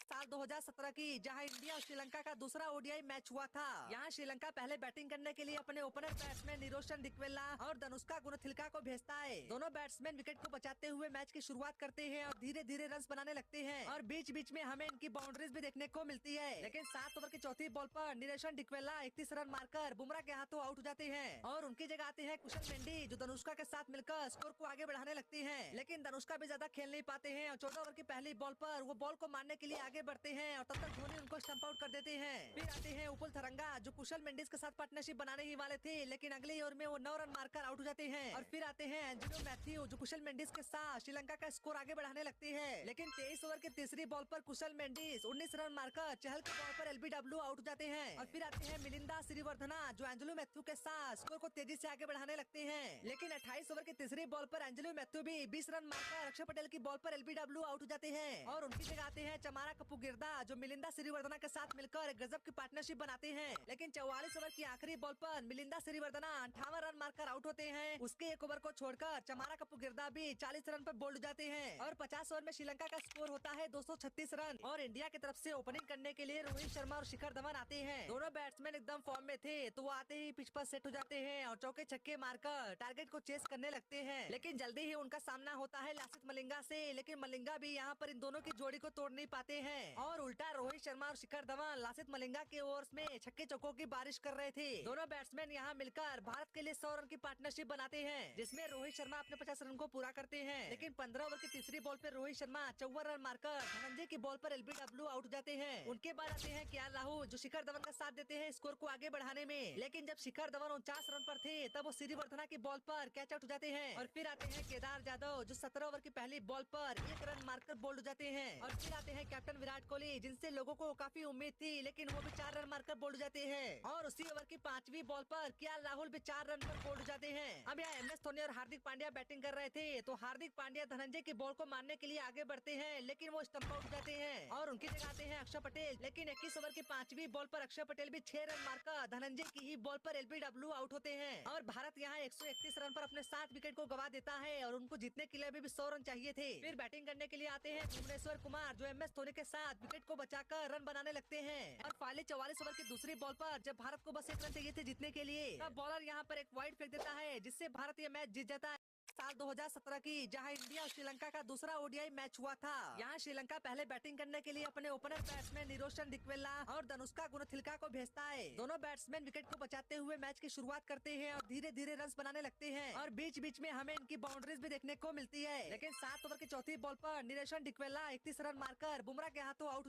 साल 2017 की, जहां इंडिया और श्रीलंका का दूसरा ओडीआई मैच हुआ था। यहां श्रीलंका पहले बैटिंग करने के लिए अपने ओपनर बैट्समैन निरोशन डिक्वेला और धनुष्का गुणथिलका को भेजता है। दोनों बैट्समैन विकेट को बचाते हुए मैच की शुरुआत करते हैं और धीरे धीरे रन बनाने लगते हैं और बीच बीच में हमें इनकी बाउंड्रीज भी देखने को मिलती है। लेकिन 7 ओवर की चौथी बॉल पर निरोशन डिक्वेला 31 रन मारकर बुमराह के हाथों आउट हो जाते हैं और उनकी जगह आते हैं कुशल मेंडी, जो धनुष्का के साथ मिलकर स्कोर को आगे बढ़ाने लगती है। लेकिन धनुष्का भी ज्यादा खेल नहीं पाते हैं और 14 ओवर की पहली बॉल पर वो बॉल को मारने के लिए आगे बढ़ते हैं और तब तक धोनी उनको स्टंप आउट कर देते हैं। फिर आते हैं उपुल थरंगा, जो कुशल मेंडिस के साथ पार्टनरशिप बनाने ही वाले थे, लेकिन अगले ओवर में वो 9 रन मारकर आउट हो जाते हैं। और फिर आते हैं एंजेलो मैथ्यू, जो कुशल मेंडिस के साथ श्रीलंका का स्कोर आगे बढ़ाने लगते हैं। लेकिन 23 ओवर की तीसरी बॉल पर कुशल मेंडिस 19 रन मारकर चहल के बॉल पर एलबीडब्ल्यू आउट हो जाते हैं। और फिर आते हैं मिलिंदा सिरिवर्धना, जो एंजेलो मैथ्यू के साथ स्कोर को तेजी से आगे बढ़ाने लगते हैं। लेकिन 28 ओवर की तीसरी बॉल पर एंजेलो मैथ्यू भी 20 रन मारकर अक्षर पटेल की बॉल पर एलबीडब्ल्यू आउट हो जाते हैं और उनकी जगह आते हैं चमारा कपुगिरदा, जो मिलिंदा सिरिवर्धना के साथ मिलकर एक गजब की पार्टनरशिप बनाते हैं। लेकिन 44 ओवर की आखिरी बॉल पर मिलिंदा सिरिवर्धना 58 रन मारकर आउट होते हैं। उसके एक ओवर को छोड़कर चमारा कपुगिरदा भी 40 रन पर बोल्ड हो जाते हैं और 50 ओवर में श्रीलंका का स्कोर होता है 236 रन। और इंडिया की तरफ से ओपनिंग करने के लिए रोहित शर्मा और शिखर धवन आते हैं। दोनों बैट्समैन एकदम फॉर्म में थे, तो वो आते ही पिच पर सेट हो जाते हैं और चौके छक्के मारकर टारगेट को चेस करने लगते हैं। लेकिन जल्दी ही उनका सामना होता है लासित मलिंगा से, लेकिन मलिंगा भी यहाँ पर इन दोनों की जोड़ी को तोड़ नहीं पाते हैं और उल्टा रोहित शर्मा और शिखर धवन लासित मलिंगा के ओवर्स में छक्के चौकों की बारिश कर रहे थे। दोनों बैट्समैन यहाँ मिलकर भारत के लिए 100 रन की पार्टनरशिप बनाते हैं, जिसमें रोहित शर्मा अपने 50 रन को पूरा करते हैं। लेकिन 15 ओवर की तीसरी बॉल पर रोहित शर्मा 54 रन मारकर धनंजय की बॉल पर एलबीडब्ल्यू आउट हो जाते हैं। उनके बाद आते हैं केएल राहुल, जो शिखर धवन का साथ देते हैं स्कोर को आगे बढ़ाने में। लेकिन जब शिखर धवन 49 रन पर थे, तब वो सिरिवर्धना की बॉल पर कैच आउट हो जाते हैं। और फिर आते हैं केदार जाधव, जो 17 ओवर की पहली बॉल पर 1 रन मारकर बोल्ड हो जाते हैं। और फिर आते हैं कैप्टन विराट कोहली, जिनसे लोगों को काफी उम्मीद थी, लेकिन वो भी 4 रन मारकर बोल्ड हो जाते हैं। और उसी ओवर की 5वीं बॉल पर केएल राहुल भी 4 रन पर बोल्ड हो जाते हैं। अब यहाँ एमएस धोनी और हार्दिक पांड्या बैटिंग कर रहे थे, तो हार्दिक पांड्या धनंजय की बॉल को मारने के लिए आगे बढ़ते हैं, लेकिन वो स्टंप आउट हो जाते हैं और उनकी जगह आते हैं अक्षर पटेल। लेकिन 21 ओवर की 5वीं बॉल पर अक्षर पटेल भी 6 रन मारकर धनंजय की ही बॉल पर एलबीडब्ल्यू आउट होते हैं और भारत यहाँ 131 रन पर अपने 7 विकेट को गवा देता है और उनको जीतने के लिए भी 100 रन चाहिए थे। फिर बैटिंग करने के लिए आते हैं भुवनेश्वर कुमार, जो एमएस धोनी के साथ विकेट को बचाकर रन बनाने लगते हैं। और फाइनली 44 ओवर की दूसरी बॉल पर जब भारत को बस 1 रन चाहिए थे जीतने के लिए, तब बॉलर यहाँ पर एक वाइड फेंक देता है, जिससे भारत ये मैच जीत जाता है। साल 2017 की, जहां इंडिया और श्रीलंका का दूसरा ओडीआई मैच हुआ था। यहां श्रीलंका पहले बैटिंग करने के लिए अपने ओपनर बैट्समैन निरोशन डिक्वेला और धनुष्का गुणथिलका को भेजता है। दोनों बैट्समैन विकेट को बचाते हुए मैच की शुरुआत करते हैं और धीरे धीरे रन बनाने लगते हैं और बीच बीच में हमें इनकी बाउंड्रीज भी देखने को मिलती है। लेकिन 7 ओवर की चौथी बॉल पर निरोशन डिक्वेला 31 रन मारकर बुमराह के हाथों आउट